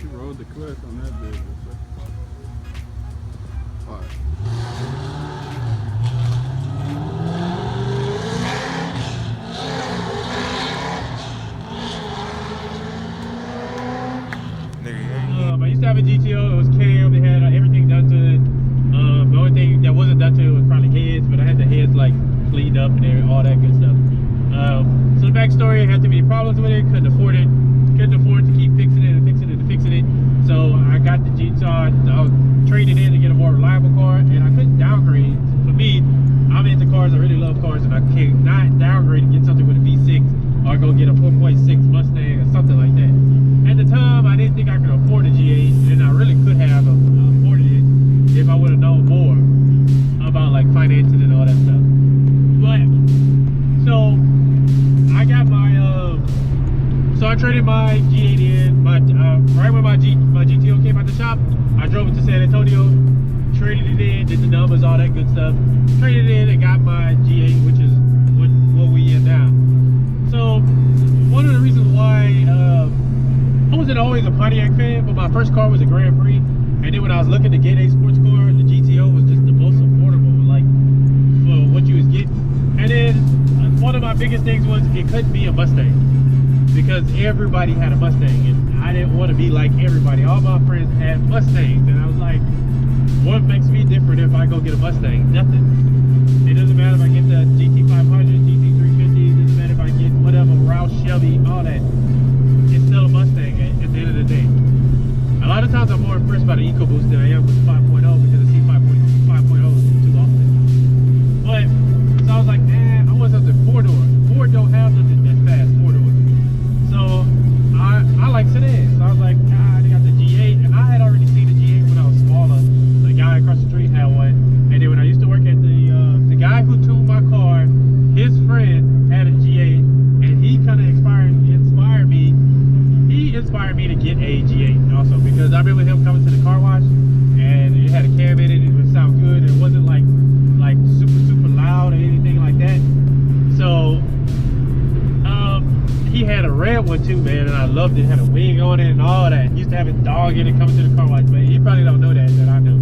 You rolled the clutch on that bit. Alright. I used to have a GTO. It was cam. They had everything done to it. The only thing that wasn't done to it was probably heads, but I had the heads like cleaned up and all that good stuff. So the backstory, I had too many problems with it. Couldn't afford it. Couldn't afford to keep fixing it and fixing it and fixing it. So I got the GTO. I traded in to get a more reliable car, and I couldn't downgrade. For me, I'm into cars. I really love cars, and I cannot downgrade and get something with a V6 or go get a 4.6 Mustang or something like that. At the time, I didn't think I could afford a G8, and I really could have afforded it if I would have known more about like financing and all that stuff. But so I got my so I traded my G8 in. Right when my GTO came out the shop, I drove it to San Antonio, traded it in, did the numbers, all that good stuff. Traded it in and got my G8, which is what we in now. So one of the reasons why I wasn't always a Pontiac fan, but my first car was a Grand Prix, and then when I was looking to get a sports car, the GTO was just the most affordable, like for what you was getting. And then one of my biggest things was it couldn't be a Mustang because everybody had a Mustang, and I didn't want to be like everybody. All my friends had Mustangs, and I was like, what makes me different if I go get a Mustang? Nothing. It doesn't matter if I get the GT500, GT350, it doesn't matter if I get whatever, Roush, Shelby, all that. It's still a Mustang at the end of the day. A lot of times I'm more impressed by the EcoBoost than I am with the 5.0 because the C5.0 is too often. But, so I was like, man, I want something 4-door. Ford don't have nothing that's fast, 4-door. So, I like sedans. So I was like, they got the G8, and I had already seen the G8 when I was smaller. The guy across the street had one. And then when I used to work at the guy who tuned my car, his friend had a G8, and he kind of inspired me. He inspired me to get a G8 also because I remember him coming to the car wash, and it had a cam in it. It would sound good. It wasn't like super loud or anything like that. So he had a red one too, man, and I loved it. It had a wing on it and all that. He used to have a dog in it coming to the car wash, but he probably don't know that I know.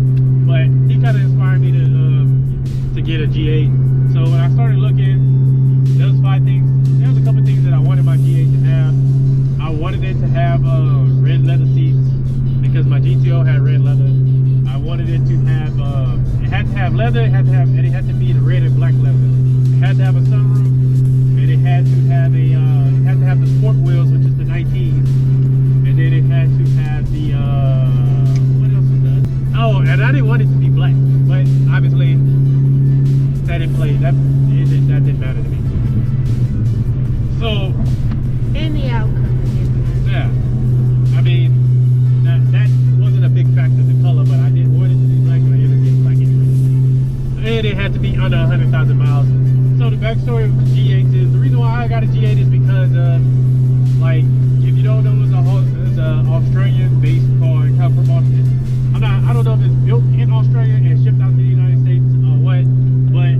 But he kind of inspired me to get a G8. So when I started looking, there was 5 things. There was a couple things that I wanted my G8 to have. I wanted it to have red leather seats because my GTO had red leather. I wanted it to have it had to have leather, and it had to be the red and black leather. It had to have a sunroof, and it had to have the sport wheels, which is the 19s, and then it had to have the what else was that? Oh, and I didn't want it to be black, but obviously that didn't play. That didn't matter to me. So in the outcome. yeah, I mean that wasn't a big factor, the color, but I didn't want it to be black, and I ended up getting black anyway. And it had to be under 100,000 miles. So the backstory of the G8 is the reason why I got a G8 is because like if you don't know, it's an Australian-based car. It comes from Austin. I don't know if it's built in Australia and shipped out to the United States or what, but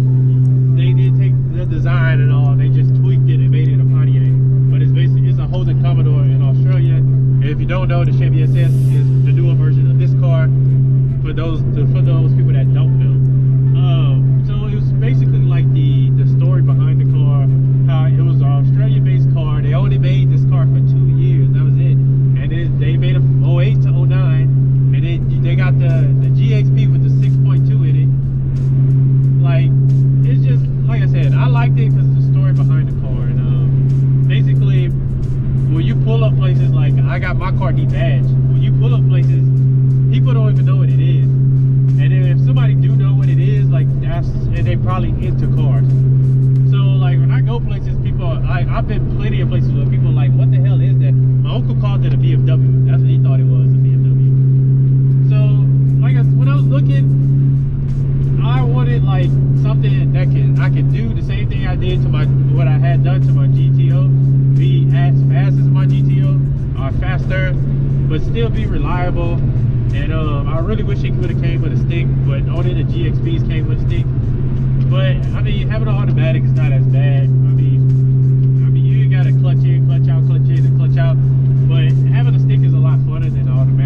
they did take the design and all. They just tweaked it and made it a Pontiac. But it's basically a Holden Commodore in Australia. And if you don't know, the Chevy SS is the newer version of this car. For those people that don't know, so it was basically like the story behind the car. How it was an Australian-based car. They only made this car for 2 years. That was it. And then they made it from 08 to 09. And then they got the GXP with the 6.2 in it. Like, it's just, like I said, I liked it because of the story behind the car. And basically, when you pull up places, like I got my car debadged. When you pull up places, people don't even know what it is. And then if somebody do know what it is, like and they probably into cars. So like when I go places, people I've been plenty of places where people are like, what the hell is that? My uncle called it a BMW. That's what he thought it was, a BMW. So like when I was looking, I wanted like something that I could do the same thing I did to what I had done to my GTO, be as fast as my GTO or faster, but still be reliable. And I really wish it could have came with a stick, but only the GXPs came with a stick. But I mean, having an automatic is not as bad. I mean you got to clutch in, clutch out, clutch in, and clutch out. But having a stick is a lot funner than an automatic.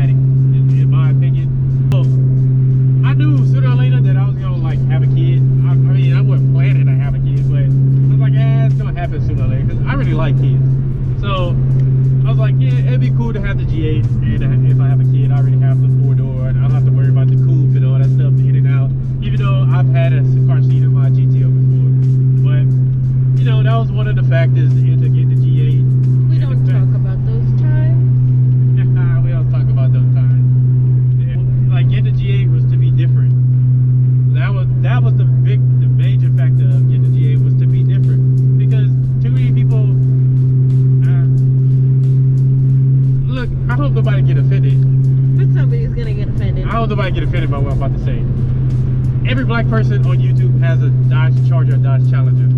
don't know if I get offended by what I'm about to say. Every black person on YouTube has a Dodge Charger, Dodge Challenger.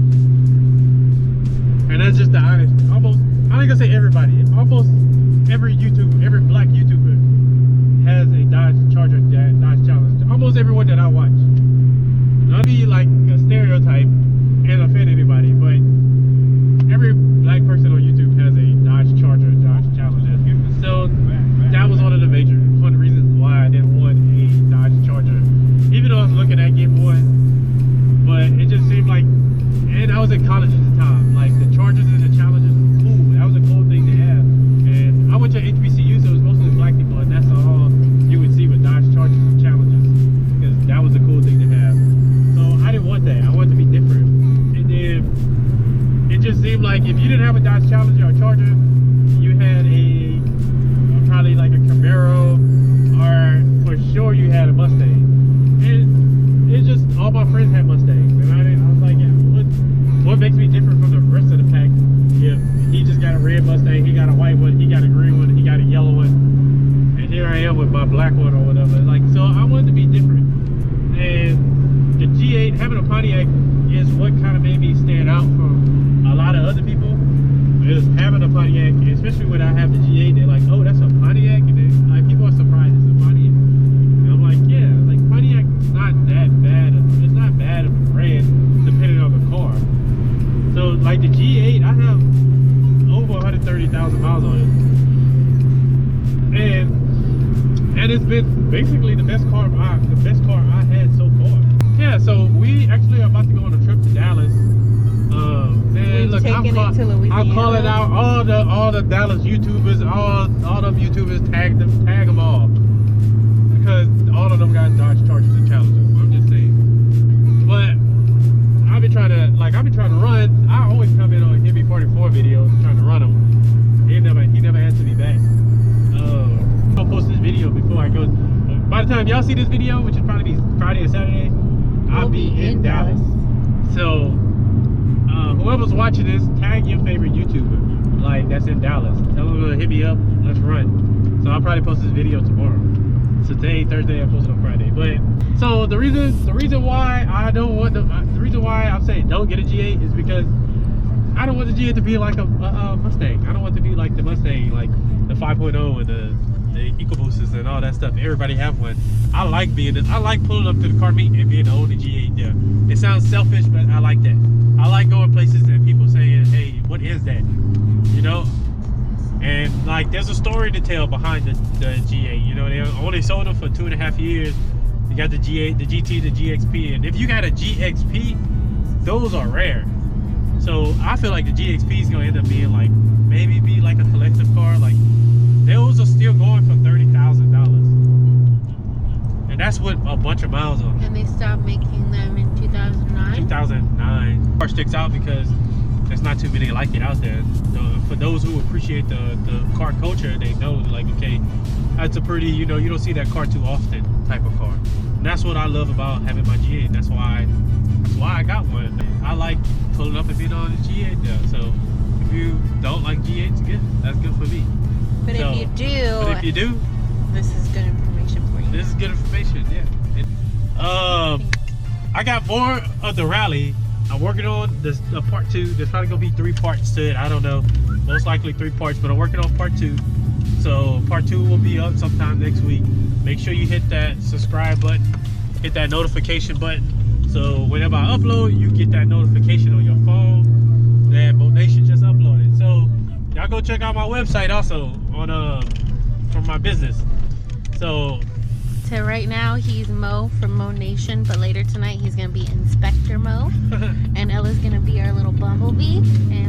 And that's just the honest, almost, I ain't gonna say everybody, almost every black YouTuber has a Dodge Charger, Dodge Challenger. Almost everyone that I watch. Not be like a stereotype and offend anybody, but every black person on YouTube has a Dodge Charger, Dodge Challenger. So that was one of the reasons why I didn't want a Dodge Charger, even though I was looking at getting one. But it just seemed like, and I was in college at the time, like the Chargers and the Challengers were cool. That was a cool thing to have. And I went to HBCU, so it was mostly black people, and that's all you would see with Dodge Chargers and Challengers, because that was a cool thing to have. So I didn't want that. I wanted to be different. And then it just seemed like if you didn't have a Dodge Challenger or Charger, you had a probably like a Camaro, or for sure you had a Mustang. And it's just all my friends had Mustangs, and I was like, yeah, what makes me different from the rest of the pack? If he just got a red Mustang, he got a white one, he got a green one, he got a yellow one, and here I am with my black one or whatever. Like, so I wanted to be different. And the G8, having a Pontiac, is what kind of made me stand out from a lot of other people. Is having a Pontiac, especially when I have the G8, they're like, oh, that's a Pontiac, and then like people are surprised it's a Pontiac. And I'm like, yeah, like Pontiac is not that bad. It's not bad of a brand depending on the car. So like the G8, I have over 130,000 miles on it, and it's been basically the best car I had so far. Yeah, so we actually are about to go on a trip to Dallas. Man, look, I'm calling out all the Dallas YouTubers, all them YouTubers, tag them all, because all of them got Dodge Chargers and Challengers. I'm just saying. But I've been trying to run. I always come in on Hemi 44 videos trying to run them. He never answered me back. I'll post this video before I go. By the time y'all see this video, which is probably be Friday or Saturday, I'll be in Dallas. So whoever's watching this, tag your favorite YouTuber, like that's in Dallas. Tell them to hit me up. Let's run. So I'll probably post this video tomorrow. So today, Thursday, I posted on Friday. But so the reason why I don't want the reason why I'm saying don't get a G8 is because I don't want the G8 to be like a Mustang. I don't want it to be like the Mustang, like the 5.0 and the EcoBoosts and all that stuff. Everybody have one. I like pulling up to the car meet and being the only G8 there. It sounds selfish, but I like that. I like going places and people saying, hey, what is that? You know? And like there's a story to tell behind the G8. You know, they only sold them for 2.5 years. You got the G8, the GT, the GXP, and if you got a GXP, those are rare. So I feel like the GXP is gonna end up being like, maybe be like a collective car. Like those are still going for $30,000, and that's with a bunch of miles on. And they stopped making them in 2009. 2009. Car sticks out because there's not too many like it out there. For those who appreciate the car culture, they know like, okay, that's a pretty, you know, you don't see that car too often type of car. And that's what I love about having my G8. That's why I got one. I like pulling up and being on the G8 there. So if you don't like G8s, good. That's good for me. But if you do, this is good information for you. This is good information, yeah. I got more of the rally. I'm working on this part 2. There's probably gonna be 3 parts to it. I don't know. Most likely 3 parts, but I'm working on part 2. So part 2 will be up sometime next week. Make sure you hit that subscribe button, hit that notification button. So whenever I upload, you get that notification on your phone that Monation just uploaded. So y'all go check out my website also on for my business. So right now he's Mo from Mo Nation, but later tonight he's gonna be Inspector Mo, and Ella's gonna be our little bumblebee. And